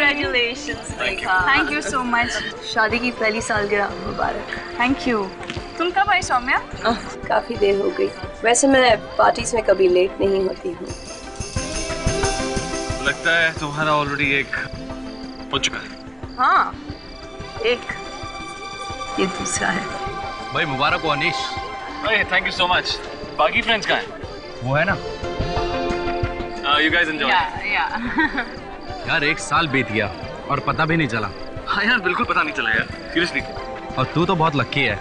Congratulations, Megha. Thank you so much. शादी की पहली सालगिरह मुबारक। Thank you. तुम कब आई सौम्या? काफी देर हो गई। वैसे मैं पार्टीज में कभी लेट नहीं होती हूँ। लगता है तुम्हारा ऑलरेडी एक हो चुका है। हाँ, एक, ये दूसरा है। भाई मुबारक हो Anish. Thank you so much. बाकी फ्रेंड्स कहाँ हैं? वो है ना। You guys enjoy. यार 1 साल बीत गया और पता भी नहीं चला। हाँ यार बिल्कुल पता नहीं चला यार, सीरियसली। और तू तो बहुत लकी है,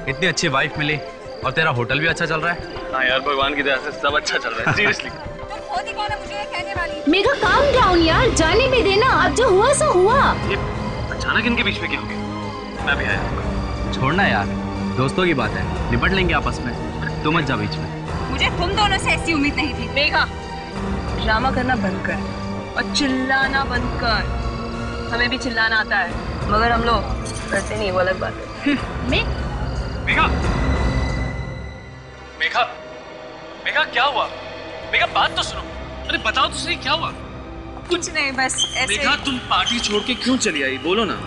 इतनी अच्छी वाइफ मिली और तेरा होटल भी अच्छा चल रहा है। हाँ यार भगवान की दया से सब अच्छा चल रहा है, सीरियसली। तुम होती कौन है मुझे कहने वाली? मेघा काम डाउन यार, जाने भी देना। अब जो हुआ सो हुआ। ये अचानक इनके बीच में क्या हो गया? मैं भी आया। छोड़ना यार, दोस्तों की बात है, निपट लेंगे आपस में। तू मत जा बीच में। मुझे तुम दोनों से ऐसी उम्मीद नहीं थी। मेघा, ड्रामा करना बंद कर और चिल्लाना बंद कर। हमें भी चिल्लाना आता है, मगर हम लोग करते नहीं, वो अलग बात है। मेघा, मेघा, मेघा क्या हुआ? मेघा बात तो सुनो। अरे बताओ तो सही क्या हुआ? कुछ नहीं, बस ऐसे। मेघा तुम पार्टी छोड़ के क्यों चली आई? बोलो ना।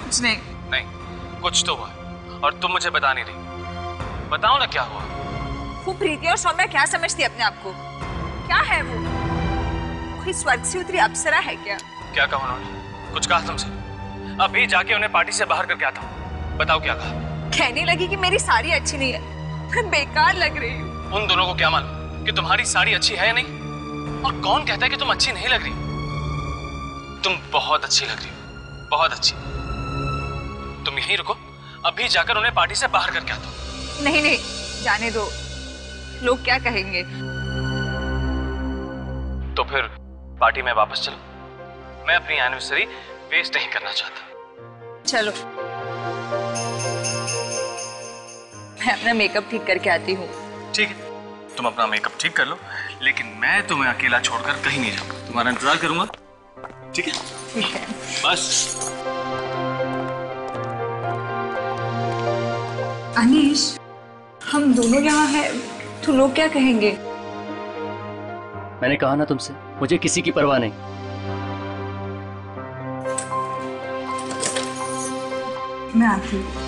कुछ नहीं। नहीं, कुछ तो हुआ और तुम मुझे बता नहीं रही। बताओ ना क्या हुआ? वो प्रीति और सौम्या क्या समझती है अपने आप को? क्या है वो? कोई स्वर्ग से उतरी अप्सरा है क्या? क्या कहा उन्होंने? कुछ कहा तुमसे? अभी जाके उन्हें पार्टी से बाहर करके आता हूँ। बताओ क्या कहा? कहने लगी कि मेरी साड़ी अच्छी नहीं है, मैं बेकार लग रही हूँ। उन दोनों को क्या मालूम कि तुम्हारी साड़ी अच्छी है या नहीं? और कौन कहता है कि तुम अच्छी नहीं लग रही? तुम बहुत अच्छी लग रही हो, बहुत अच्छी। तुम यहीं रुको, अभी जाकर उन्हें पार्टी से बाहर करके आता हूँ। नहीं नहीं, जाने दो, लोग क्या कहेंगे? तो फिर पार्टी में वापस चलो। मैं अपनी एनिवर्सरी वेस्ट नहीं करना चाहता। चलो, मैं अपना मेकअप ठीक करके आती हूँ। ठीक है, तुम अपना मेकअप ठीक कर लो, लेकिन मैं तुम्हें अकेला छोड़कर कहीं नहीं जाऊंगा। तुम्हारा इंतजार करूंगा, ठीक है? ठीक है। बस। अनीश, हम दोनों यहाँ हैं तो लोग क्या कहेंगे? मैंने कहा ना तुमसे, मुझे किसी की परवाह नहीं। मैं आती हूँ।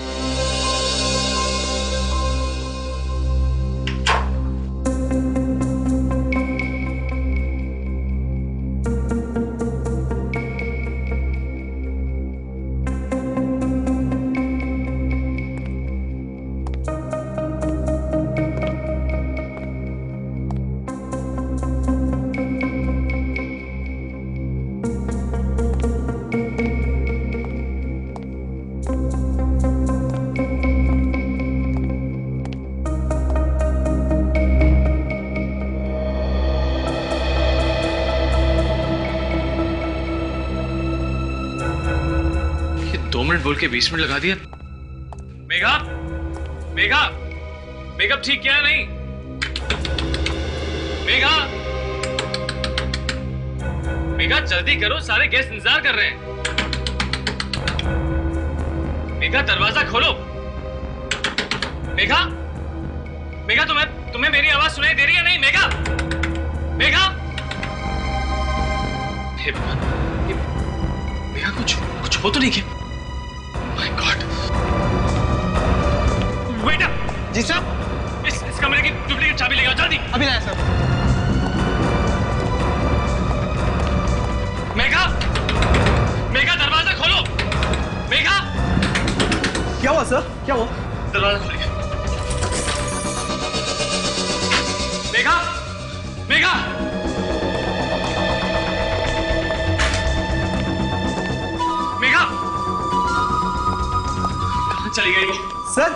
बोल के 20 मिनट लगा दिया। मेघा, मेघा, मेकअप ठीक किया नहीं? मेघा, मेघा जल्दी करो, सारे गेस्ट इंतजार कर रहे हैं। मेघा दरवाजा खोलो। मेघा, मेघा तुम्हें मेरी आवाज सुनाई दे रही है नहीं? मेघा, मेघा, हे भगवान, मेघा कुछ हो तो नहीं क्या? My God. Waiter! जी सर। इस कमरे की डुप्लीकेट चाबी ले आओ जल्दी। अभी लाया सर। मेघा, मेघा दरवाजा खोलो। मेघा, क्या हुआ सर? क्या हुआ? दरवाजा खोलिए। मेघा, मेघा, मेघा, कहाँ चली गई वो? सर,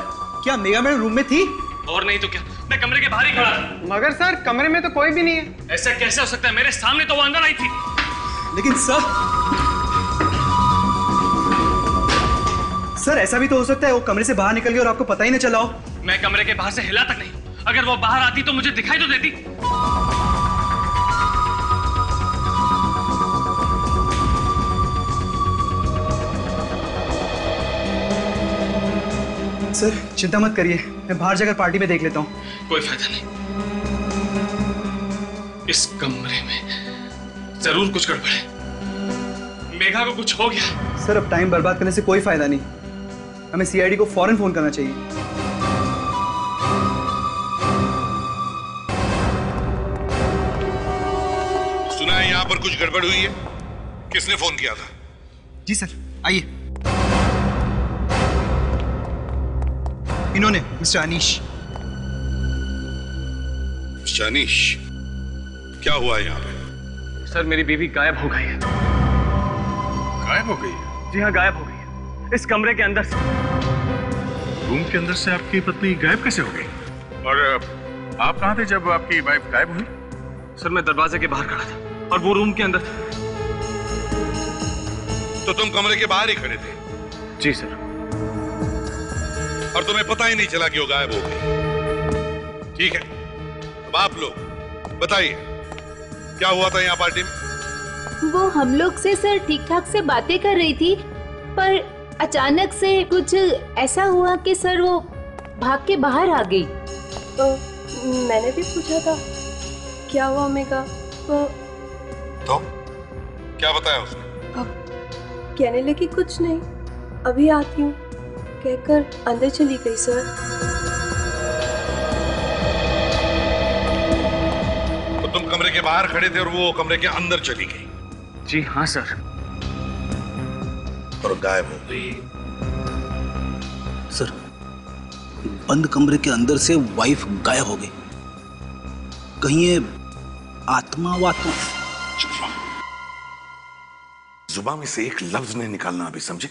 क्या मेघा मैडम रूम में थी? और नहीं तो क्या, मैं कमरे के बाहर ही खड़ा था। मगर सर कमरे में तो कोई भी नहीं है। ऐसा कैसे हो सकता है? मेरे सामने तो वो अंदर आई थी। लेकिन सर ऐसा भी तो हो सकता है वो कमरे से बाहर निकल गई और आपको पता ही नहीं चला हो। मैं कमरे के बाहर से हिला तक नहीं। अगर वो बाहर आती तो मुझे दिखाई तो देती। सर चिंता मत करिए, मैं बाहर जाकर पार्टी में देख लेता हूँ। कोई फायदा नहीं, इस कमरे में जरूर कुछ गड़बड़ है। मेघा को कुछ हो गया। सर अब टाइम बर्बाद करने से कोई फायदा नहीं, हमें सीआईडी को फौरन फोन करना चाहिए। सुना है यहाँ पर कुछ गड़बड़ हुई है, किसने फोन किया था? जी सर, आइए। इन्होंने, मिस्टर अनीश। शानिश, क्या हुआ यहाँ पे? सर मेरी बीवी गायब हो गई है। गायब हो गई है? जी हाँ, गायब हो गई है, इस कमरे के अंदर से। रूम के अंदर से आपकी पत्नी गायब कैसे हो गई? और आप कहाँ थे जब आपकी वाइफ गायब हुई? सर मैं दरवाजे के बाहर खड़ा था और वो रूम के अंदर था। तो तुम कमरे के बाहर ही खड़े थे? जी सर। और तुम्हें पता ही नहीं चला कि वो गायब हो गई? ठीक है, अब आप लोग बताइए क्या हुआ था यहाँ पार्टी में? वो हम लोग से सर ठीक ठाक से बातें कर रही थी, पर अचानक से कुछ ऐसा हुआ कि सर वो भाग के बाहर आ गई। तो मैंने भी पूछा था क्या हुआ मेघा, तो क्या बताया उसने? कहने लगी कुछ नहीं, अभी आती हूँ कहकर अंदर चली गई सर। तो तुम कमरे के बाहर खड़े थे और वो कमरे के अंदर चली गई? जी हाँ सर। और गायब हो गई? सर बंद कमरे के अंदर से वाइफ गायब हो गई, कहीं ये आत्मा वात्मा? जुबान में से एक लफ्ज नहीं निकालना अभी, समझे?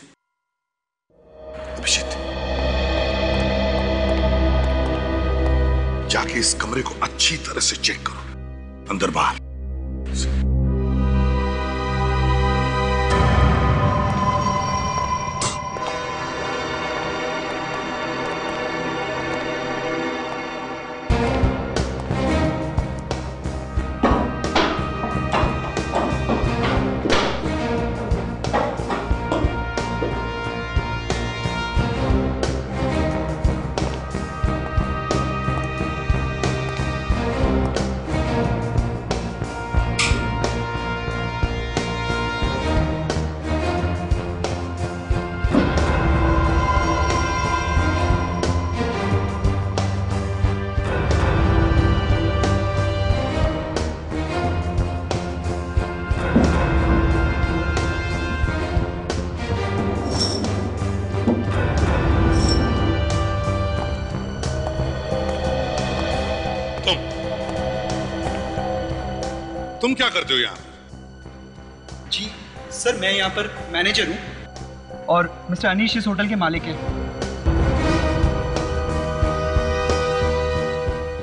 अभिजीत, जाके इस कमरे को अच्छी तरह से चेक करो, अंदर बाहर। तुम क्या करते हो यहाँ? जी सर, मैं यहाँ पर मैनेजर हूँ और मिस्टर अनीश इस होटल के मालिक हैं।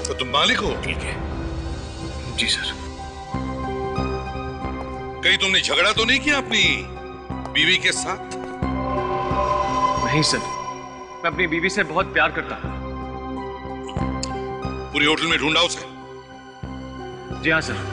तो तुम मालिक हो? ठीक है। जी सर। कहीं तुमने झगड़ा तो नहीं किया अपनी बीवी के साथ? नहीं सर, मैं अपनी बीवी से बहुत प्यार करता हूँ। पूरी होटल में ढूंढा उसे? जी हाँ सर।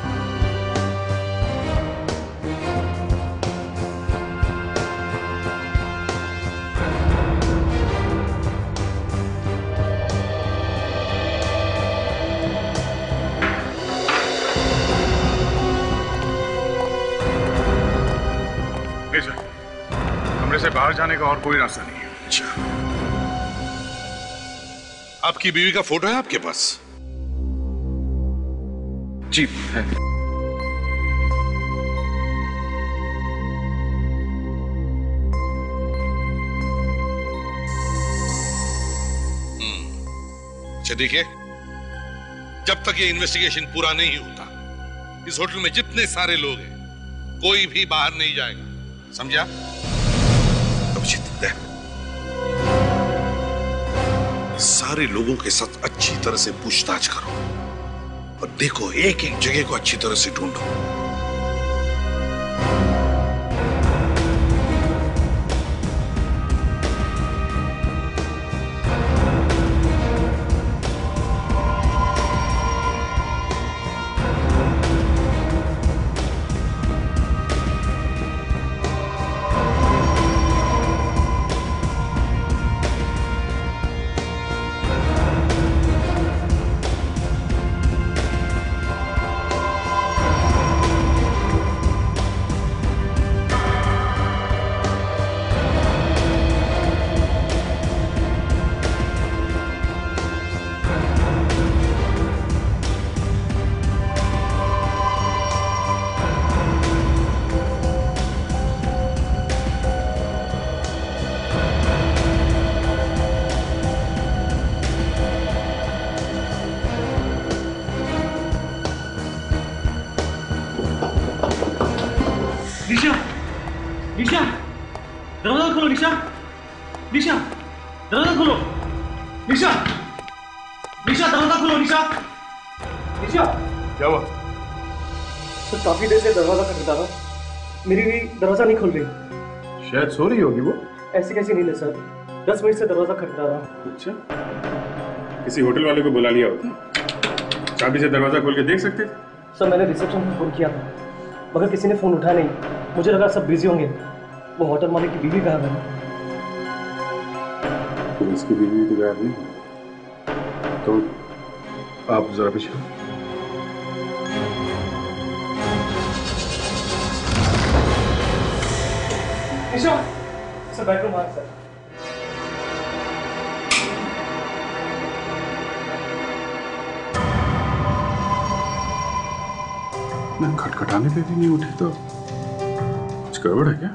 कमरे से बाहर जाने का और कोई रास्ता नहीं है? अच्छा, आपकी बीवी का फोटो है आपके पास? जी है। अच्छा ठीक है, जब तक ये इन्वेस्टिगेशन पूरा नहीं होता इस होटल में जितने सारे लोग हैं कोई भी बाहर नहीं जाएगा, समझा? अभिजीत, सारे लोगों के साथ अच्छी तरह से पूछताछ करो और देखो एक एक जगह को अच्छी तरह से ढूंढो। निशा, निशा, दरवाजा खोलो निशा, निशा, दरवाजा खोलो, निशा, निशा दरवाजा खोलो निशा, निशा। क्या हुआ? तो काफी देर से दरवाजा खटखटा रहा, मेरी भी दरवाजा नहीं खुल रही। शायद सो रही होगी वो। ऐसी कैसी नींद है सर, 10 मिनट से दरवाजा खटखटा रहा। अच्छा, किसी होटल वाले को बुला लिया होता, चाबी से दरवाजा खोल के देख सकते थे। सर मैंने रिसेप्शन पर फोन किया था, मगर किसी ने फोन उठाया नहीं। मुझे लगा सब बिजी होंगे। वो होटल मालिक की बीवी गायब है। तो इसकी बीवी तो गायब नहीं, तो आप जरा पीछे। निशा, सर बेडरूम आ सर। मैं खटखटाने पे भी नहीं उठे तो कुछ गड़बड़ है क्या?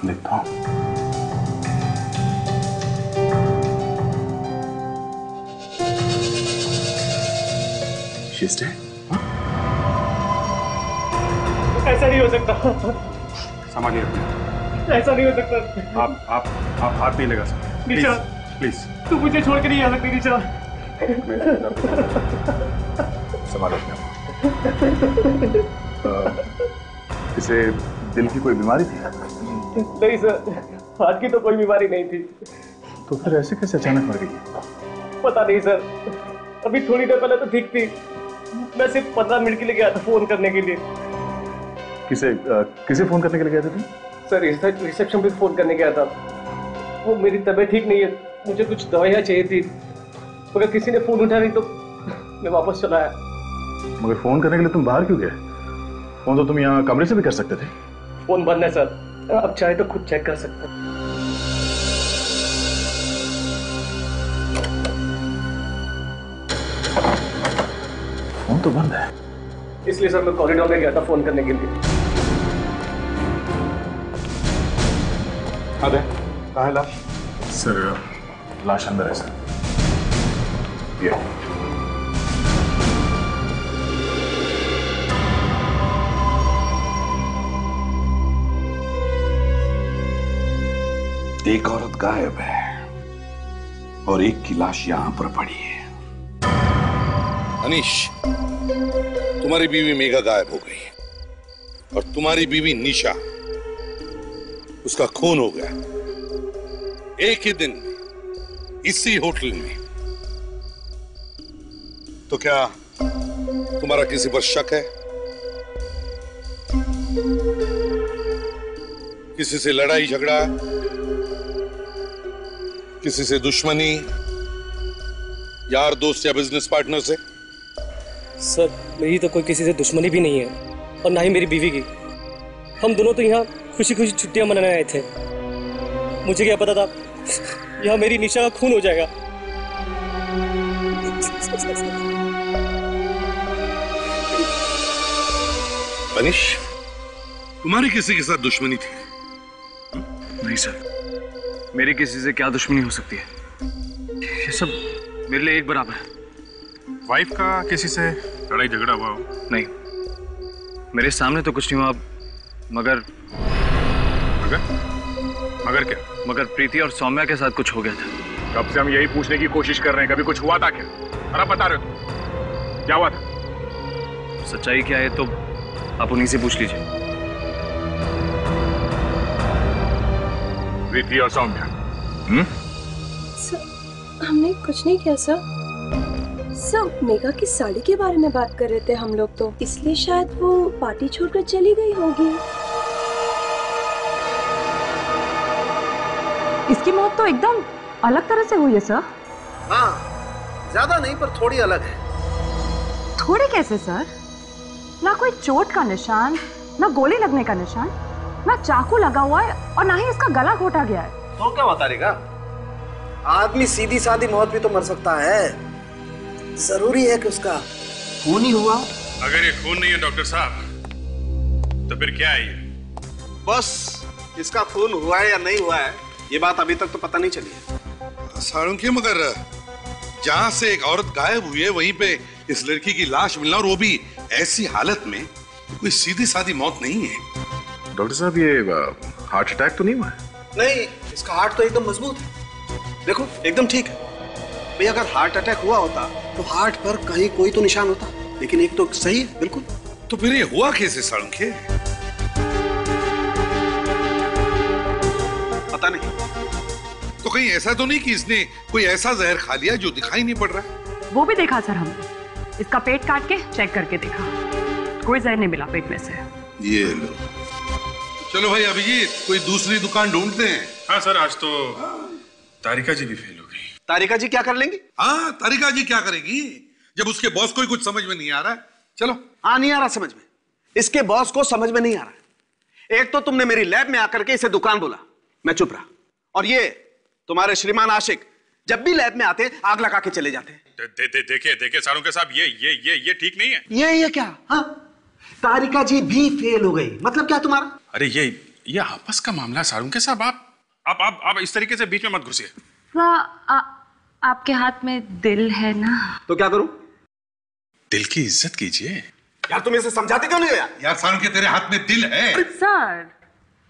देखता हूँ। ऐसा नहीं हो सकता। संभालिए अपने। ऐसा नहीं हो सकता। आप हाथ नहीं लगा सकते। निशा, प्लीज तू मुझे छोड़ के नहीं आ सकती निशा। संभालो अपने आप। इसे दिल की कोई बीमारी थी? नहीं सर, हार्ट की तो कोई बीमारी नहीं थी। तो फिर ऐसे कैसे अचानक मर गई? पता नहीं सर, अभी थोड़ी देर पहले तो ठीक थी। मैं सिर्फ 15 मिनट के लिए गया था फोन करने के लिए। किसे फोन करने के लिए गए थे तुम? सर रिसेप्शन पे फोन करने गया था। वो मेरी तबीयत ठीक नहीं है, मुझे कुछ दवाइयाँ चाहिए थी, मगर किसी ने फोन उठाया नहीं तो मैं वापस चला आया। मगर फोन करने के लिए तुम बाहर क्यों गए? फोन तो तुम यहाँ कमरे से भी कर सकते थे। फोन बंद है सर, आप चाहे तो खुद चेक कर सकते हैं। फोन तो बंद है। इसलिए सर मैं कॉरिडोर में गया था फोन करने के लिए। अरे कहाँ है लाश? सर लाश अंदर है सर। ये एक औरत गायब है और एक की लाश यहां पर पड़ी है। अनीश, तुम्हारी बीवी मेघा गायब हो गई और तुम्हारी बीवी निशा, उसका खून हो गया एक ही दिन इसी होटल में। तो क्या तुम्हारा किसी पर शक है? किसी से लड़ाई झगड़ा, किसी से दुश्मनी, यार दोस्त या बिजनेस पार्टनर से? सर मेरी तो कोई किसी से दुश्मनी भी नहीं है और ना ही मेरी बीवी की। हम दोनों तो यहाँ खुशी खुशी छुट्टियां मनाने आए थे। मुझे क्या पता था यहाँ मेरी निशा का खून हो जाएगा। अनीश, तुम्हारी किसी के साथ दुश्मनी थी? नहीं सर, मेरी किसी से क्या दुश्मनी हो सकती है? ये सब मेरे लिए एक बराबर है। वाइफ का किसी से लड़ाई झगड़ा हुआ हो? नहीं, मेरे सामने तो कुछ नहीं हुआ, मगर मगर क्या? मगर प्रीति और सौम्या के साथ कुछ हो गया था। कब से हम यही पूछने की कोशिश कर रहे हैं, कभी कुछ हुआ था क्या? और आप बता रहे हो क्या हुआ था? सच्चाई क्या है तो आप उन्हीं से पूछ लीजिए। प्रीति और सौम्या? सर हमने कुछ नहीं किया सर। सर मेघा की साड़ी के बारे में बात कर रहे थे हम लोग, तो इसलिए शायद वो पार्टी छोड़कर चली गई होगी। इसकी मौत तो एकदम अलग तरह से हुई है सर। हाँ, ज्यादा नहीं पर थोड़ी अलग है। थोड़ी कैसे सर? ना कोई चोट का निशान, ना गोली लगने का निशान, ना चाकू लगा हुआ है और ना ही इसका गला घोटा गया है। तो क्या बता रहेगा? आदमी सीधी सादी मौत भी तो मर सकता है। जरूरी है कि उसका खून ही हुआ। अगर ये खून नहीं है डॉक्टर साहब, तो फिर क्या है ये? बस इसका खून हुआ है या नहीं हुआ है, ये बात अभी तक तो पता नहीं चली है। सारुंखे, मगर जहां से एक औरत गायब हुई है वहीं पे इस लड़की की लाश मिलना, और वो भी ऐसी हालत में, कोई सीधी सादी मौत नहीं है। डॉक्टर साहब ये हार्ट अटैक तो नहीं हुआ है? नहीं, इसका हार्ट तो एकदम मजबूत है। देखो एकदम ठीक है भैया। अगर हार्ट अटैक हुआ होता तो हार्ट पर कहीं कोई तो निशान होता, लेकिन एक तो सही है बिल्कुल। तो फिर ये हुआ कैसे साळुंखे? पता नहीं। तो कहीं ऐसा तो नहीं कि इसने कोई ऐसा जहर खा लिया जो दिखाई नहीं पड़ रहा है? वो भी देखा सर हमने, इसका पेट काट के चेक करके देखा, कोई जहर नहीं मिला पेट में से। ये लो। चलो भाई अभिजीत, कोई दूसरी दुकान ढूंढते हैं। हाँ सर, आज तो तारिका जी भी फेल हो गई। तारिका जी क्या कर लेंगी? हाँ, तारिका जी क्या करेगी जब उसके बॉस को ही कुछ समझ में नहीं आ रहा है? चलो। हाँ, नहीं आ रहा समझ में, इसके बॉस को समझ में नहीं आ रहा। एक तो तुमने मेरी लैब में आकर के इसे दुकान बोला, मैं चुप रहा, और ये तुम्हारे श्रीमान आशिक जब भी लैब में आते आग लगा के चले जाते। देखिए साळुंखे साहब, ये ठीक नहीं है। ये क्या? हाँ, तारिका जी भी फेल हो गई, मतलब क्या तुम्हारा? अरे ये आपस का मामला है साळुंखे साहब, आप इस तरीके से बीच में मत घुसिए। आपके हाथ में दिल है ना? तो क्या करूं? दिल की इज्जत कीजिए। यार तुम इसे समझाते क्यों नहीं हो यार? यार साळुंखे, तेरे हाथ में दिल है। सर,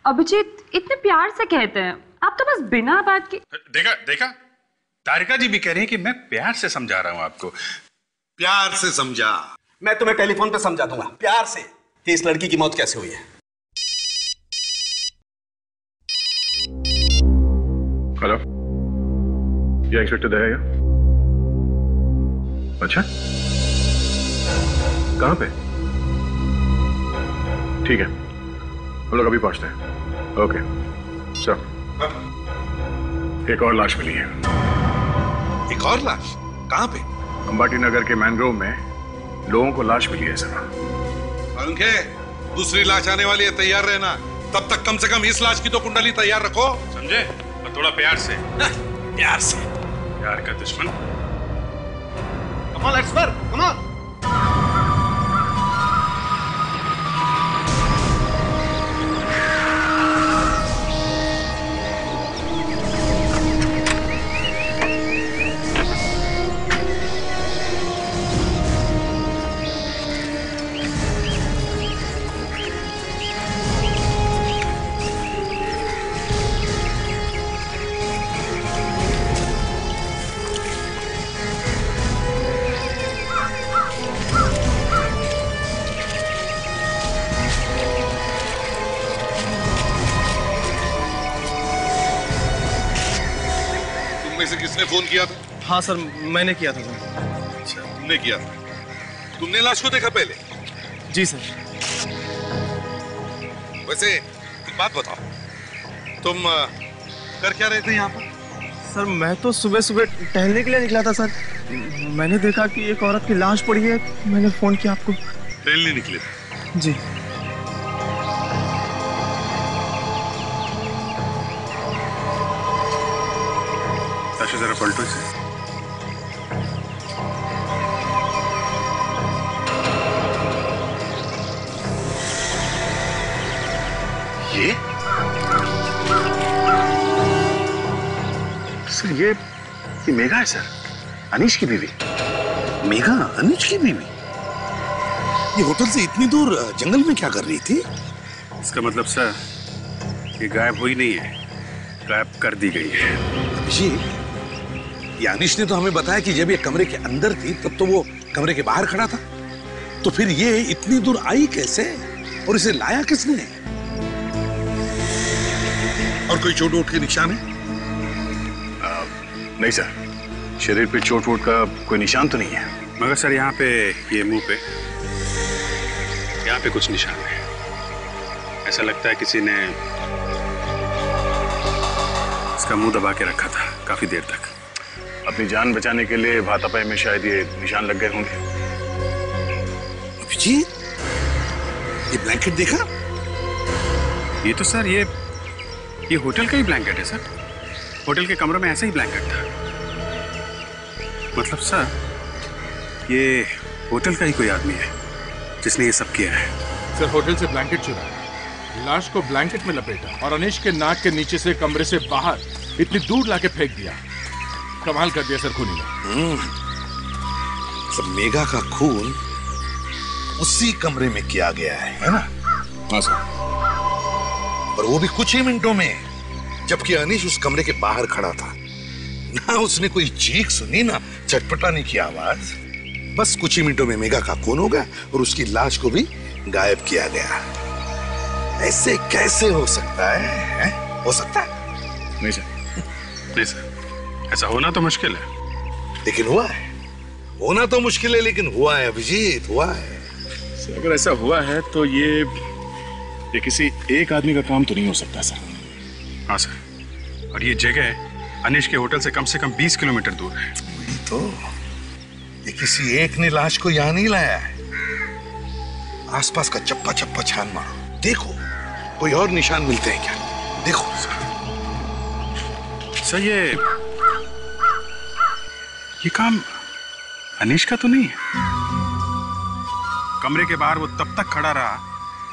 अभिजीत इतने प्यार से कहते हैं, आप तो बस बिना बात के। देखा तारिका जी भी कह रही हैं कि मैं प्यार से समझा रहा हूं आपको। प्यार से समझा? मैं तुम्हें टेलीफोन पे समझा दूंगा प्यार से कि इस लड़की की मौत कैसे हुई है। हेलो, ये इंस्पेक्टर दया है? अच्छा, कहां पे? ठीक है, हम लोग अभी पहुंचते हैं। Okay sir. एक और लाश मिली है। एक और लाश? कहां पे? अंबाटी नगर के मैनग्रोव में लोगों को लाश मिली है सर। साळुंखे, दूसरी लाश आने वाली है, तैयार रहना। तब तक कम से कम इस लाश की तो कुंडली तैयार रखो, समझे? और थोड़ा प्यार से। प्यार से? प्यार का दुश्मन। Come on, let's work. Come on. किसने फोन किया था? हाँ सर, मैंने किया था सर। अच्छा, तुमने किया था। तुमने लाश को देखा पहले? जी सर। वैसे एक बात बताओ, तुम कर क्या रहे थे यहाँ पर? सर मैं तो सुबह सुबह टहलने के लिए निकला था सर। मैंने देखा कि एक औरत की लाश पड़ी है, मैंने फोन किया आपको। टहलने निकले थे? जी। जरा पलटो से। ये सर, ये मेघा है सर, अनीश की बीवी। मेघा अनीश की बीवी? ये होटल से इतनी दूर जंगल में क्या कर रही थी? इसका मतलब सर, ये गायब हुई नहीं है, गायब कर दी गई है। जी, ये अनीश ने तो हमें बताया कि जब ये कमरे के अंदर थी तब तो वो कमरे के बाहर खड़ा था, तो फिर ये इतनी दूर आई कैसे और इसे लाया किसने? और कोई चोट वोट के निशान है? नहीं सर, शरीर पे चोट वोट का कोई निशान तो नहीं है, मगर सर यहाँ पे, ये मुंह पे, यहाँ पे कुछ निशान है। ऐसा लगता है किसी ने इसका मुंह दबा के रखा था काफी देर तक। अपनी जान बचाने के लिए हाथापाई में शायद ये निशान लग गए होंगे। अभिजीत, ये ब्लैंकेट देखा? ये तो सर, ये होटल का ही ब्लैंकेट है सर। होटल के कमरे में ऐसा ही ब्लैंकेट था। मतलब सर, ये होटल का ही कोई आदमी है जिसने ये सब किया है। सर, होटल से ब्लैंकेट चुराया, लाश को ब्लैंकेट में लपेटा और अनीश के नाक के नीचे से कमरे से बाहर इतनी दूर लाके फेंक दिया। कमाल कर दिया सर खूनी ने। सब मेघा का खून उसी कमरे में किया गया है ना? हाँ सर। और वो भी कुछ ही मिनटों में, जबकि अनीश उस कमरे के बाहर खड़ा था। ना उसने कोई चीख सुनी, ना चटपटाने की आवाज। बस कुछ ही मिनटों में मेघा का खून हो गया और उसकी लाश को भी गायब किया गया। ऐसे कैसे हो सकता है? हो सकता है? नहीं सर, ऐसा होना तो मुश्किल है। लेकिन हुआ है। होना तो मुश्किल है लेकिन हुआ है अभिजीत, हुआ है। सर, अगर ऐसा हुआ है तो ये किसी एक आदमी का काम तो नहीं हो सकता सर। हाँ सर, और ये जगह अनीश के होटल से कम 20 किलोमीटर दूर है। वही तो, ये किसी एक ने लाश को यहाँ नहीं लाया है। आसपास का चप्पा चप्पा छान मारो, देखो कोई और निशान मिलते हैं क्या? देखो सर, ये काम अनीश का तो नहीं है। कमरे के बाहर वो तब तक खड़ा रहा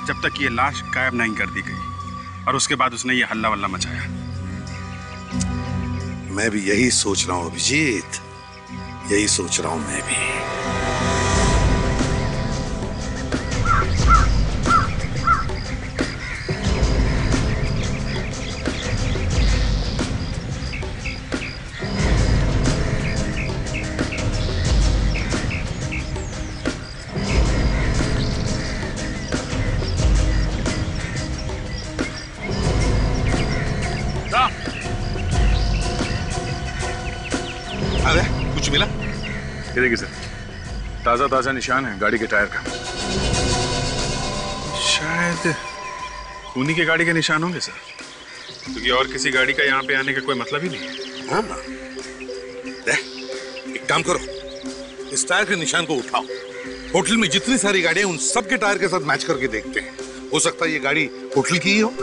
जब तक ये लाश गायब नहीं कर दी गई, और उसके बाद उसने ये हल्ला वल्ला मचाया। मैं भी यही सोच रहा हूं अभिजीत, यही सोच रहा हूं मैं भी। मिला? ये देखिए सर, ताजा ताजा निशान है गाड़ी के टायर का। शायद खूनी की गाड़ी के निशान होंगे सर, क्योंकि और किसी गाड़ी का यहाँ पे आने का कोई मतलब ही नहीं है। हाँ, एक काम करो, इस टायर के निशान को उठाओ, होटल में जितनी सारी गाड़ियां उन सब के टायर के साथ मैच करके देखते हैं। हो सकता है ये गाड़ी होटल की ही हो।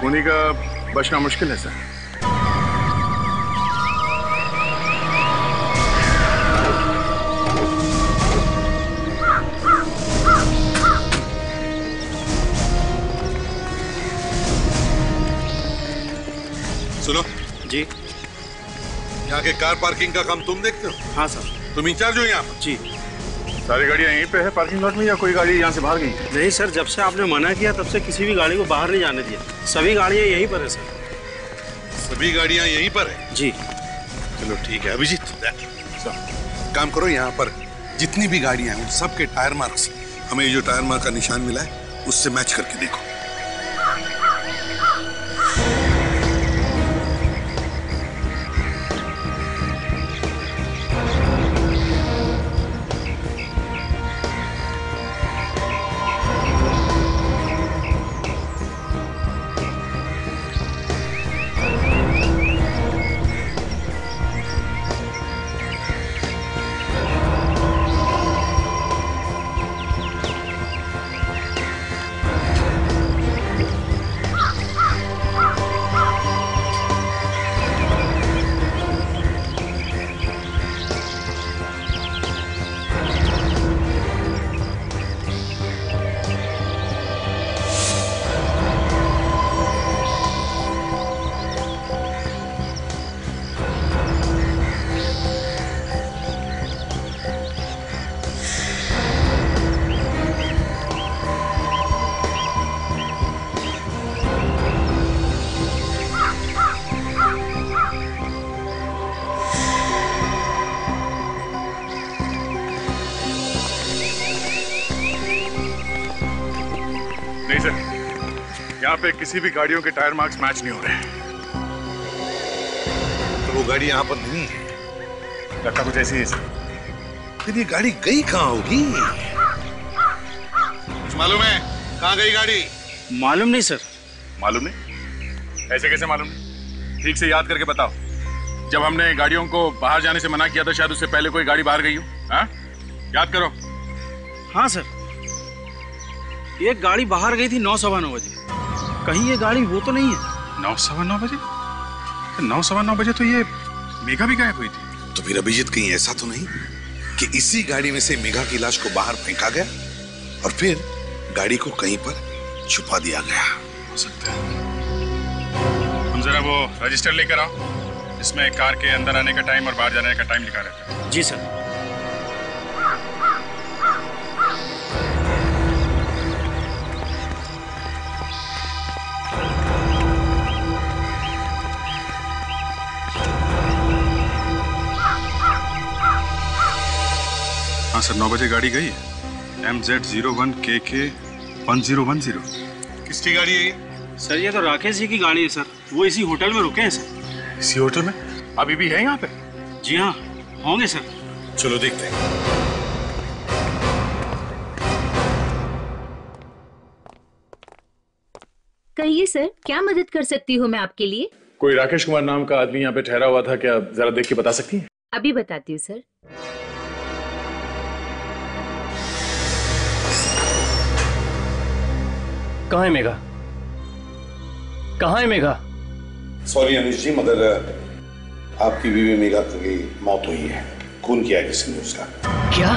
खूनी का बचना मुश्किल है सर। सुनो जी, यहाँ के कार पार्किंग का काम तुम देखते हो? हाँ सर। तुम इंचार्ज हो यहाँ पर? जी। सारी गाड़ियाँ यहीं पे है पार्किंग लॉट में, या कोई गाड़ी यहाँ से बाहर गई? नहीं सर, जब से आपने मना किया तब से किसी भी गाड़ी को बाहर नहीं जाने दिया। सभी गाड़ियाँ यहीं पर है सर। सभी गाड़ियाँ यहीं पर है? जी। चलो ठीक है अभिजीत, काम करो, यहाँ पर जितनी भी गाड़ियाँ हैं उन सब के टायर मार्क्स, हमें जो टायर मार्क का निशान मिला है उससे मैच करके देखो। नहीं सर, यहाँ पे किसी भी गाड़ियों के टायर मार्क्स मैच नहीं हो रहे। तो वो गाड़ी यहाँ पर नहीं है। लगता कुछ ऐसी है सर। फिर ये गाड़ी गई कहाँ होगी? कुछ मालूम है कहाँ गई गाड़ी? मालूम नहीं सर। मालूम नहीं? ऐसे कैसे मालूम नहीं? ठीक से याद करके बताओ। जब हमने गाड़ियों को बाहर जाने से मना किया था, शायद उससे पहले कोई गाड़ी बाहर गई हो। हाँ, याद करो। हाँ सर, ये गाड़ी बाहर गई थी 9:15 बजे। कहीं ये गाड़ी वो तो नहीं है? 9:15 बजे? 9:15 बजे तो ये मेघा भी गायब हुई थी। तो फिर अभिजीत कहीं ऐसा तो नहीं कि इसी गाड़ी में से मेघा की लाश को बाहर फेंका गया और फिर गाड़ी को कहीं पर छुपा दिया गया? हो सकता है। तुम जरा वो रजिस्टर लेकर आओ, इसमें कार के अंदर आने का टाइम और बाहर जाने का टाइम लिखा रहता है। जी सर। हाँ सर, 9 बजे गाड़ी गई है। MZ01KK 1010। किसकी गाड़ी है ये? सर ये तो राकेश जी की गाड़ी है सर। वो इसी होटल में रुके हैं सर। इसी होटल में? अभी भी है यहाँ पे? जी हाँ, होंगे सर। चलो देखते हैं। कहिए सर, क्या मदद कर सकती हूँ मैं आपके लिए? कोई राकेश कुमार नाम का आदमी यहाँ पे ठहरा हुआ था क्या? जरा देख के बता सकती हैं? अभी बताती हूँ सर। कहाँ है मेघा? कहाँ है मेघा? सॉरी अनिश जी, मगर आपकी बीवी मेघा की मौत हुई है। खून किया है किसी ने उसका। क्या?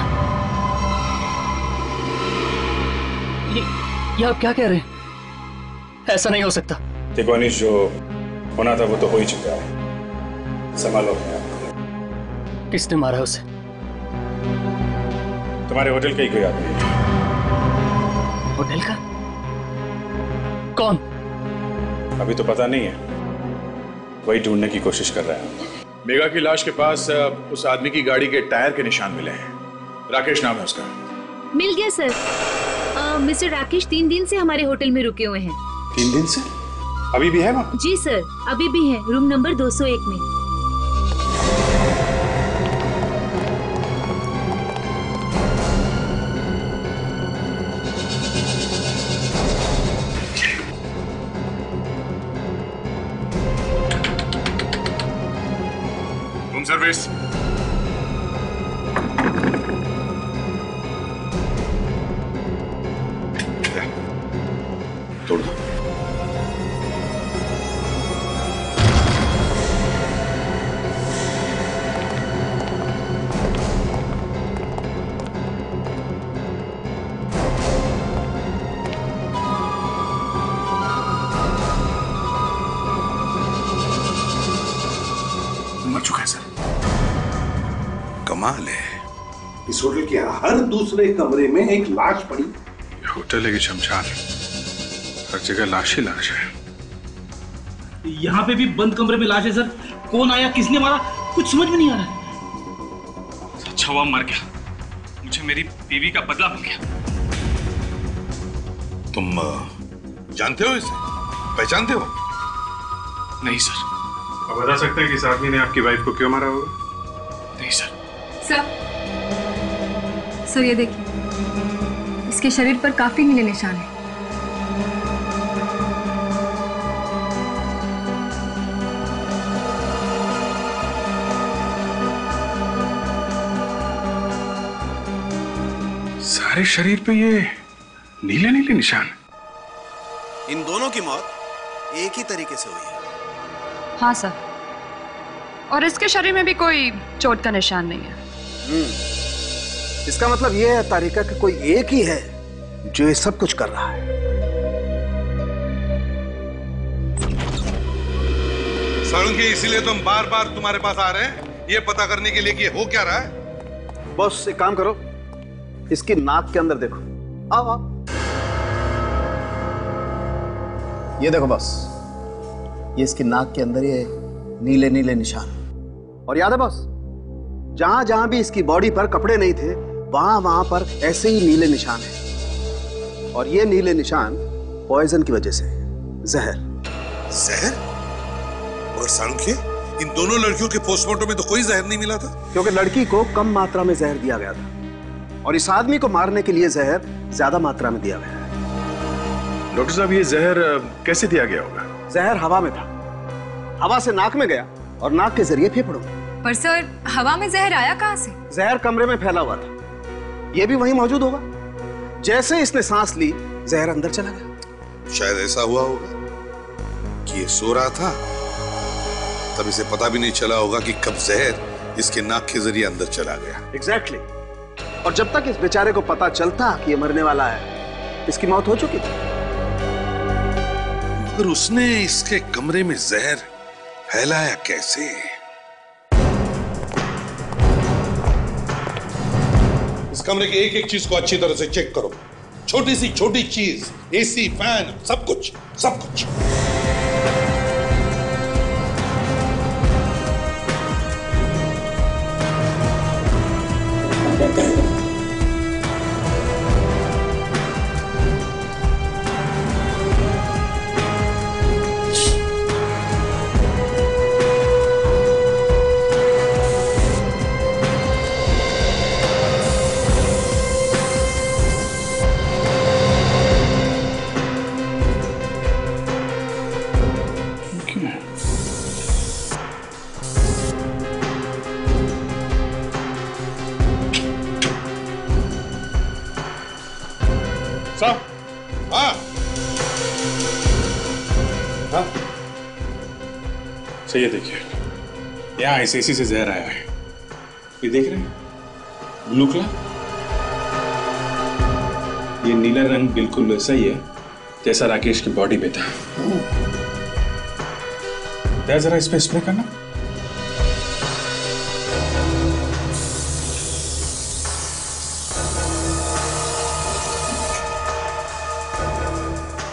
ये आप क्या कह रहे हैं? ऐसा नहीं हो सकता। देखो अनिश, जो होना था वो तो हो ही चुका है। संभालो अपने आप। किसने मारा उसे? तुम्हारे होटल का ही कोई आदमी है। होटल का? कौन? अभी तो पता नहीं है, वही ढूंढने की कोशिश कर रहे हैं। मेघा की लाश के पास उस आदमी की गाड़ी के टायर के निशान मिले हैं। राकेश नाम है उसका। मिल गया सर। मिस्टर राकेश 3 दिन से हमारे होटल में रुके हुए हैं। 3 दिन से? अभी भी है वहाँ? जी सर, अभी भी है, रूम नंबर 201 में। Room service. तोड़ दो। मर चुका है सर। कमाल है, इस होटल के हर दूसरे कमरे में एक लाश पड़ी। होटल है कि शमशान, हर जगह लाश ही लाश है। यहाँ पे भी बंद कमरे में लाश है सर। कौन आया, किसने मारा, कुछ समझ में नहीं आ रहा है। अच्छा हुआ मर गया, मुझे मेरी बीवी का बदला मिल गया। तुम जानते हो इसे? पहचानते हो? नहीं सर। आप बता सकते हैं कि इस आदमी ने आपकी वाइफ को क्यों मारा होगा? नहीं सर। सर ये देखिए, इसके शरीर पर काफी नीले निशान हैं। सारे शरीर पे ये नीले नीले निशान। इन दोनों की मौत एक ही तरीके से हुई है। हाँ सर, और इसके शरीर में भी कोई चोट का निशान नहीं है। इसका मतलब यह है तारिका कि कोई एक ही है जो ये सब कुछ कर रहा है। साळुंखे, इसीलिए तो हम बार बार तुम्हारे पास आ रहे हैं, ये पता करने के लिए कि हो क्या रहा है। बॉस एक काम करो, इसकी नाक के अंदर देखो। आओ आओ। ये देखो बॉस, ये इसकी नाक के अंदर ये नीले नीले निशान। और याद है बॉस, जहां जहां भी इसकी बॉडी पर कपड़े नहीं थे वहां वहां पर ऐसे ही नीले निशान हैं। और ये नीले निशान पॉइजन की वजह से, जहर। जहर? और सांख्य, इन दोनों लड़कियों के पोस्टमार्टम में तो कोई जहर नहीं मिला था। क्योंकि लड़की को कम मात्रा में जहर दिया गया था और इस आदमी को मारने के लिए जहर ज्यादा मात्रा में दिया गया है। डॉक्टर साहब, ये जहर कैसे दिया गया होगा? जहर हवा में था, हवा से नाक में गया और नाक के जरिए फेफड़ों में। पर सर, हवा में जहर आया कहाँ से? जहर कमरे में फैला हुआ था, ये भी वहीं मौजूद होगा। जैसे इसने सांस ली, जहर अंदर चला गया। शायद ऐसा हुआ होगा कि ये सो रहा था, तब इसे पता भी नहीं चला होगा कि कब जहर इसके नाक के जरिए अंदर चला गया। एग्जैक्टली। और जब तक इस बेचारे को पता चलता कि ये मरने वाला है, इसकी मौत हो चुकी थी। मगर उसने इसके कमरे में जहर फैलाया कैसे? इस कमरे की एक एक चीज को अच्छी तरह से चेक करो। छोटी सी छोटी चीज, एसी, फैन, सब कुछ, सब कुछ। सही है, देखिए यहाँ इस एसी से जहर आया है। ये देख रहे हैं, ब्लू कलर, ये नीला रंग बिल्कुल वैसा ही है जैसा राकेश की बॉडी पे था। जरा इस पे स्प्रे करना।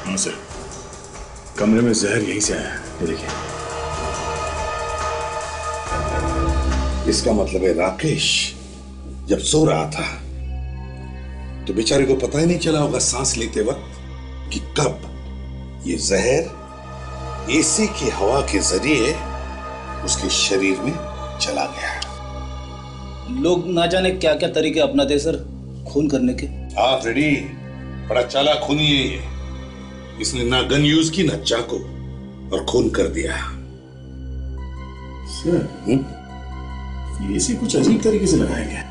हाँ सर, कमरे में जहर यहीं से आया है, ये देखिए। इसका मतलब है राकेश जब सो रहा था तो बेचारे को पता ही नहीं चला होगा सांस लेते वक्त कि कब ये जहर एसी की हवा के जरिए उसके शरीर में चला गया। लोग ना जाने क्या क्या तरीके अपनाते सर खून करने के। हाँ फ्रेडी, बड़ा चालाक खूनी है ये। इसने ना गन यूज की ना चाकू, और खून कर दिया। सर, ये इसे कुछ अजीब तरीके से लगाया गया।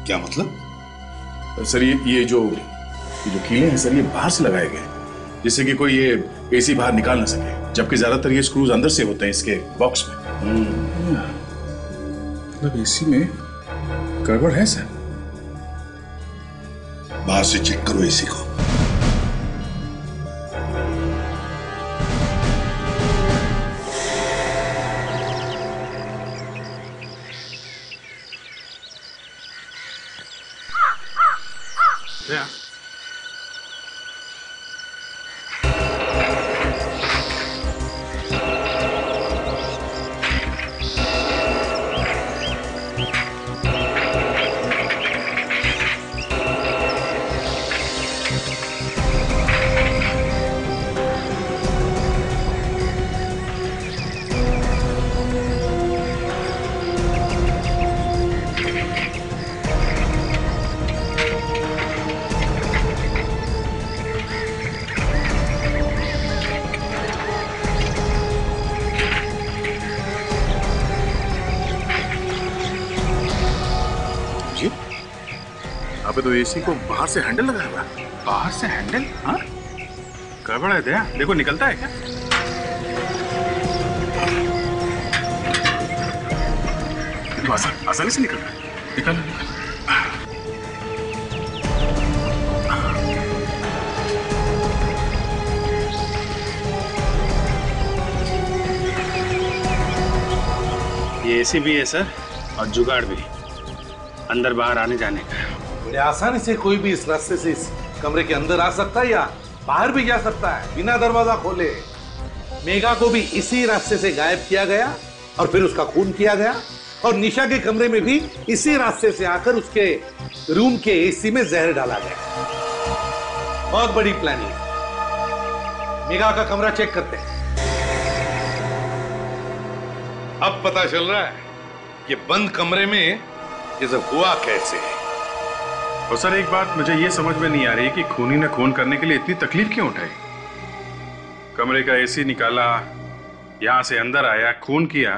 क्या मतलब? सर, ये जो कीले हैं सर, ये बाहर से लगाए गए जिससे कि कोई ये एसी बाहर निकाल ना सके, जबकि ज्यादातर ये स्क्रूज अंदर से होते हैं इसके बॉक्स में। मतलब एसी में गड़बड़ है सर। बाहर से चेक करो एसी को। Yeah. यहाँ पे तो एसी को बाहर से हैंडल लगा हुआ है। बाहर से हैंडल? हाँ, गड़बड़ है दया। देखो निकलता है क्या? तो आसानी से निकल रहा है। निकल ये एसी भी है सर, और जुगाड़ भी, अंदर बाहर आने जाने का। बड़े आसानी से कोई भी इस रास्ते से इस कमरे के अंदर आ सकता है या बाहर भी जा सकता है बिना दरवाजा खोले। मेघा को भी इसी रास्ते से गायब किया गया और फिर उसका खून किया गया, और निशा के कमरे में भी इसी रास्ते से आकर उसके रूम के एसी में जहर डाला गया। बहुत बड़ी प्लानिंग। मेघा का कमरा चेक करते हैं। अब पता चल रहा है कि बंद कमरे में ये सब हुआ कैसे है। और सर एक बात मुझे ये समझ में नहीं आ रही कि खूनी ने खून करने के लिए इतनी तकलीफ क्यों उठाई। कमरे का एसी निकाला, यहां से अंदर आया, खून किया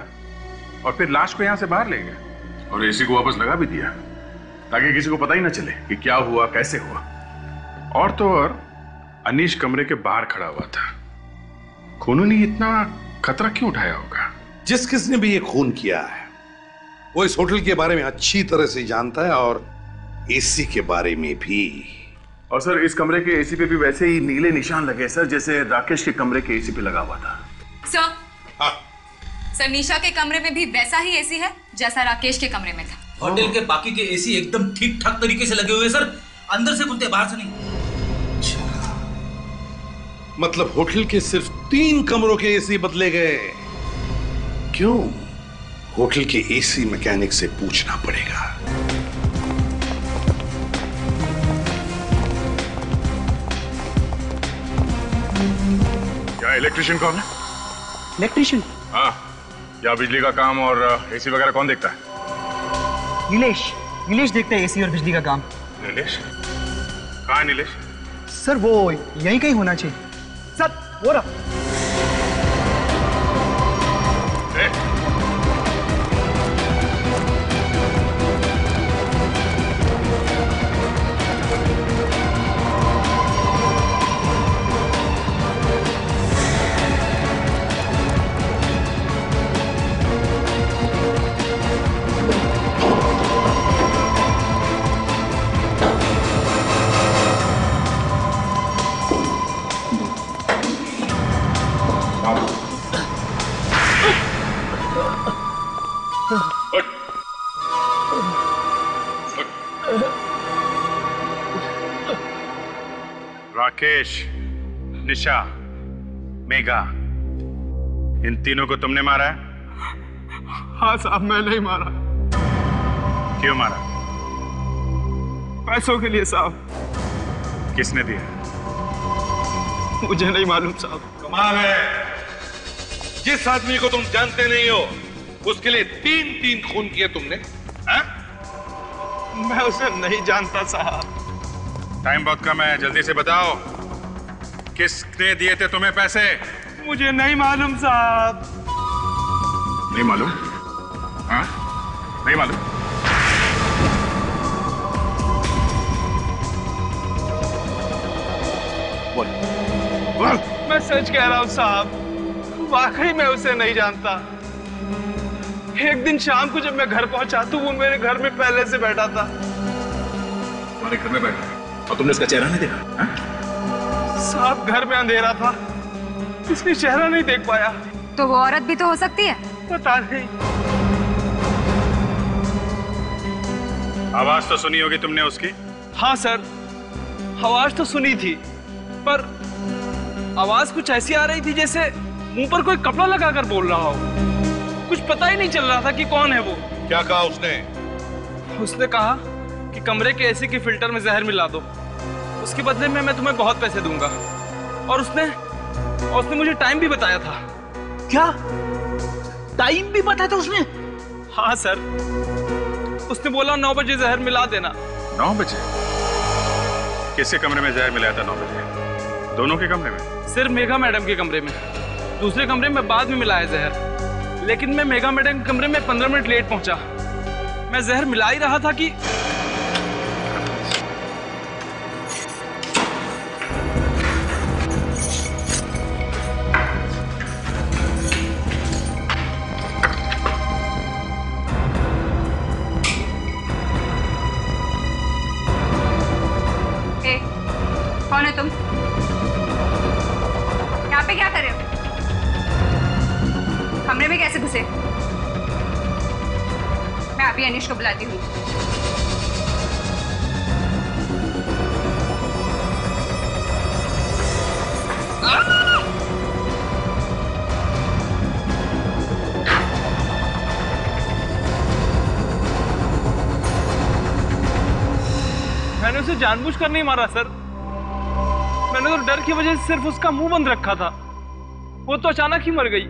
और फिर लाश को यहां से बाहर ले गया और एसी को वापस लगा भी दिया ताकि किसी को पता ही ना चले कि क्या हुआ, कैसे हुआ। और तो और अनीश कमरे के बाहर खड़ा हुआ था। खूनों ने इतना खतरा क्यों उठाया होगा? जिस किसने भी ये खून किया है वो इस होटल के बारे में अच्छी तरह से जानता है और एसी के बारे में भी। और सर इस कमरे के एसी पे भी वैसे ही नीले निशान लगे सर, जैसे राकेश के कमरे के एसी पे लगा हुआ था। सर निशा के कमरे में भी वैसा ही एसी है जैसा राकेश के कमरे में था। होटल के बाकी के एसी एकदम ठीक ठाक तरीके से लगे हुए सर, अंदर से खुलते बाहर से नहीं। मतलब होटल के सिर्फ 3 कमरों के एसी बदले गए। क्यों? होटल के एसी मैकेनिक से पूछना पड़ेगा। क्या इलेक्ट्रिशियन कौन है? इलेक्ट्रिशियन? हाँ, या बिजली का काम और एसी वगैरह कौन देखता है? नीलेश देखता है एसी और बिजली का काम। नीलेश? कहाँ है नीलेश? सर वो यहीं कहीं होना चाहिए। सर वो रहा। राकेश, निशा, मेघा, इन तीनों को तुमने मारा है? हाँ साहब, मैं नहीं मारा। क्यों मारा? पैसों के लिए साहब। किसने दिया? मुझे नहीं मालूम साहब। कमाल है, जिस आदमी को तुम जानते नहीं हो उसके लिए 3 खून किए तुमने। मैं उसे नहीं जानता साहब। टाइम बहुत कम है, जल्दी से बताओ किसने दिए थे तुम्हें पैसे? मुझे नहीं मालूम साहब। नहीं मालूम? हाँ, नहीं मालूम? बोल। मैं सच कह रहा हूँ साहब, वाकई मैं उसे नहीं जानता। एक दिन शाम को जब मैं घर पहुंचा तो वो मेरे घर में पहले से बैठा था। तुम्हारे घर में बैठा और तुमने उसका चेहरा नहीं देखा? साहब घर में अंधेरा था, इसलिए चेहरा नहीं देख पाया। तो वो औरत भी तो हो सकती है। पता नहीं। आवाज तो सुनी होगी तुमने उसकी? हाँ सर, आवाज तो सुनी थी, पर आवाज कुछ ऐसी आ रही थी जैसे मुंह पर कोई कपड़ा लगाकर बोल रहा हो। कुछ पता ही नहीं चल रहा था कि कौन है वो। क्या कहा उसने? उसने कहा कि कमरे के एसी के फिल्टर में जहर मिला दो, उसके बदले में मैं तुम्हें बहुत पैसे दूंगा। और उसने मुझे टाइम भी बताया था। क्या टाइम भी बताया था उसने? हाँ सर, उसने बोला 9 बजे जहर मिला देना। 9 बजे? किसके कमरे में जहर मिलाया था 9 बजे? दोनों के कमरे में? सिर्फ मेघा मैडम के कमरे में, दूसरे कमरे में बाद में मिलाया जहर। लेकिन मैं मेघा मैडम के कमरे में 15 मिनट लेट पहुंचा। मैं जहर मिला ही रहा था कि कौन है तुम? यहाँ पे क्या कर रहे हो? कमरे में कैसे घुसे? मैं अभी अनीश को बुलाती हूँ। मैंने उसे जानबूझकर नहीं मारा सर। मैंने तो डर की वजह से सिर्फ उसका मुंह बंद रखा था। वो तो अचानक ही मर गई।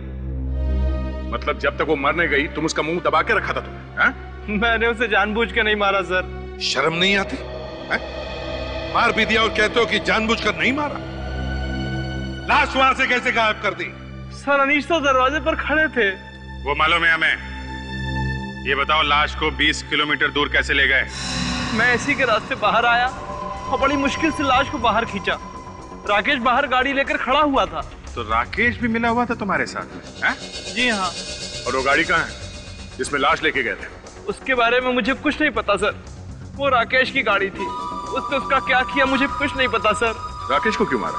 मतलब जब तक वो मरने गई तुम उसका मुंह दबा के रखा था तुमने? मैंने उसे जानबूझ के नहीं मारा सर। शर्म नहीं आती? मार भी दिया और कहते हो कि जानबूझकर नहीं मारा। लाश वहां से कैसे गायब कर दी? सर अनीश तो दरवाजे पर खड़े थे। वो मालूम है हमें। ये बताओ लाश को 20 किलोमीटर दूर कैसे ले गए? मैं इसी के रास्ते बाहर आया और बड़ी मुश्किल से लाश को बाहर खींचा। राकेश बाहर गाड़ी लेकर खड़ा हुआ था। तो राकेश भी मिला हुआ था तुम्हारे साथ में? हैं? जी हाँ। और वो गाड़ी कहाँ है जिसमें लाश लेके गए थे? उसके बारे में मुझे कुछ नहीं पता सर। वो राकेश की गाड़ी थी। उसने उसका क्या किया मुझे कुछ नहीं पता सर। राकेश को क्यों मारा?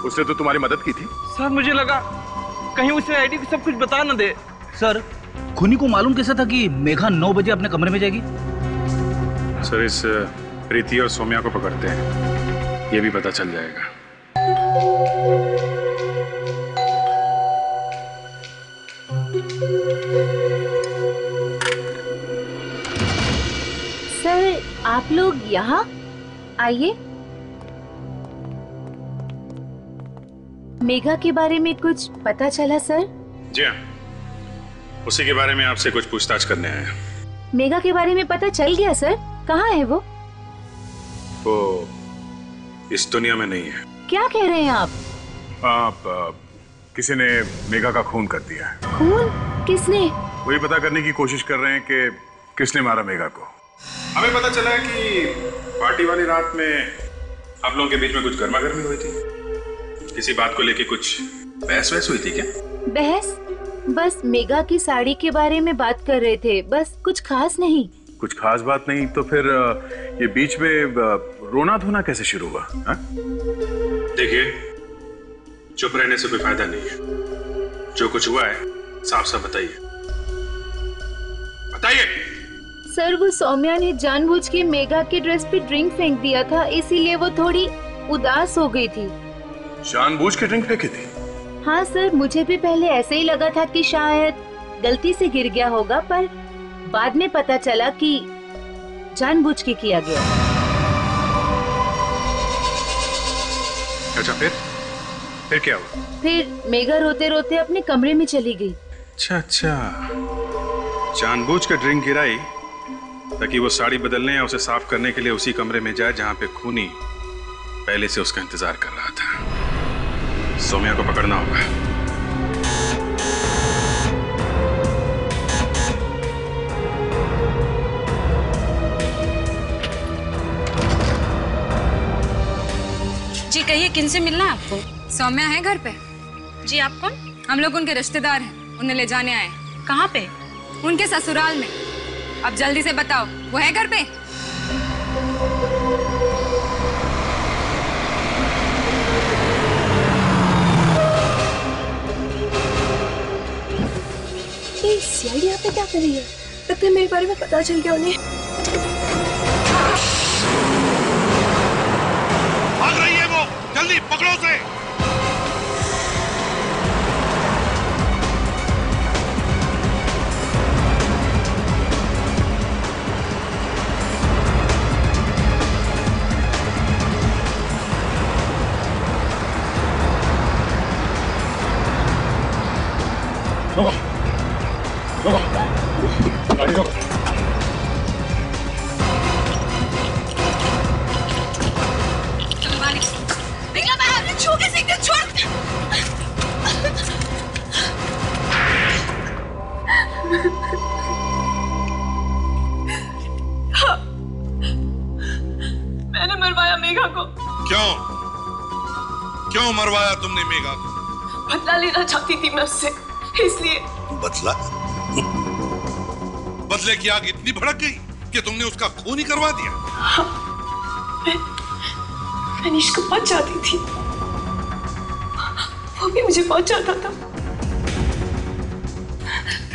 उसने तो तुम्हारी मदद की थी। सर मुझे लगा कहीं उसे आईडी को सब कुछ बता न दे। सर खूनी को मालूम कैसा था कि मेघा 9 बजे अपने कमरे में जाएगी? सर इस प्रीति और सौम्या को पकड़ते हैं, ये भी पता चल जाएगा। सर आप लोग यहाँ आइए। मेघा के बारे में कुछ पता चला सर? जी हाँ, उसी के बारे में आपसे कुछ पूछताछ करने आए हैं। मेघा के बारे में पता चल गया सर? कहाँ है वो? वो इस दुनिया में नहीं है। क्या कह रहे हैं आप? किसी ने मेघा का खून कर दिया है। खून? किसने? वही पता करने की कोशिश कर रहे हैं कि किसने मारा मेघा को। हमें पता चला है कि पार्टी वाली रात में आप लोगों के बीच में कुछ गर्मा गर्मी हुई थी। किसी बात को लेके कुछ बहस वहस हुई थी क्या? बहस? बस मेघा की साड़ी के बारे में बात कर रहे थे, बस कुछ खास नहीं। कुछ खास बात नहीं तो फिर ये बीच में रोना धोना कैसे शुरू हुआ? देखिए, चुप रहने से कोई फायदा नहीं है। जो कुछ हुआ है साफ साफ बताइए, बताइए। सर वो सौम्या ने जानबूझ के मेघा के ड्रेस पे ड्रिंक फेंक दिया था, इसीलिए वो थोड़ी उदास हो गई थी। जानबूझ के ड्रिंक फेंकी थी? हाँ सर, मुझे भी पहले ऐसे ही लगा था कि शायद गलती से गिर गया होगा, पर बाद में पता चला कि जानबूझ के किया गया। अच्छा फिर क्या हुआ? फिर मेघा रोते रोते अपने कमरे में चली गई। अच्छा, जानबूझ के ड्रिंक गिराई ताकि वो साड़ी बदलने या उसे साफ करने के लिए उसी कमरे में जाए जहां पे खूनी पहले से उसका इंतजार कर रहा था। सौम्या को पकड़ना होगा। जी कहिए, किनसे मिलना है आपको? सौम्या है घर पे? जी आप कौन? हम लोग उनके रिश्तेदार हैं, उन्हें ले जाने आए। कहाँ पे? उनके ससुराल में। अब जल्दी से बताओ, वो है घर पे? सीआईडी यहाँ पे क्या कर रही है? लगता है मेरे बारे में पता चल गया उन्हें। भाग रही है वो, जल्दी पकड़ो उसे। गाड़ी रोक। छू के सीधे छोड़। हाँ, मैंने मरवाया मेघा को। क्यों मरवाया तुमने मेघा को? बदला लेना चाहती थी मैं उससे, इसलिए। बदला? बदले की आग इतनी भड़क गई कि तुमने उसका खून ही करवा दिया? हाँ, मैं अनीश को बहुत चाहती थी, वो भी मुझे बहुत चाहता था।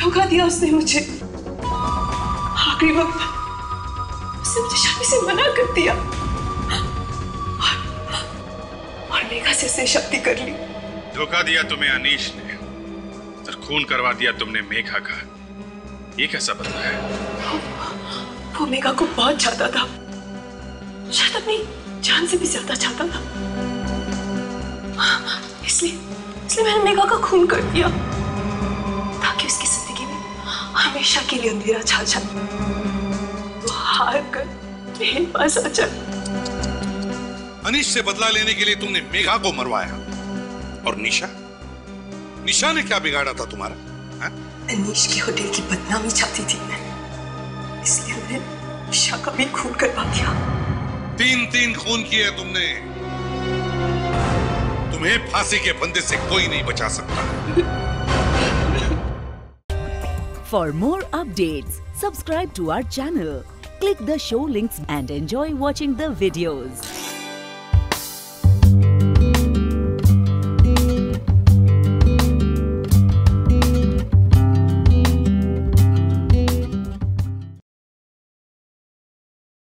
धोखा दिया उसने मुझे। आखिरी वक्त उसने मुझे शादी से मना कर दिया और मेघा से उसने शादी कर ली। धोखा दिया तुम्हें अनीश ने और खून करवा दिया तुमने मेघा का। ये कैसा बदला है? वो मेघा को बहुत चाहता था, शायद अपनी जान से भी ज्यादा चाहता था। इसलिए मैंने मेघा का खून कर दिया ताकि उसकी जिंदगी में हमेशा के लिए अंधेरा छा जाए, वो हार कर मेरे पास आ जाए। अनीश से बदला लेने के लिए तुमने मेघा को मरवाया, और निशा ने क्या बिगाड़ा था तुम्हारा? अनीश की होटल की बदनामी चाहती थी मैं, इसलिए मैंने निशा का भी खून करवा दिया। 3 खून किए तुमने। तुम्हें फांसी के फंदे से कोई नहीं बचा सकता। For more updates, subscribe to our channel, click the show links and enjoy watching the videos.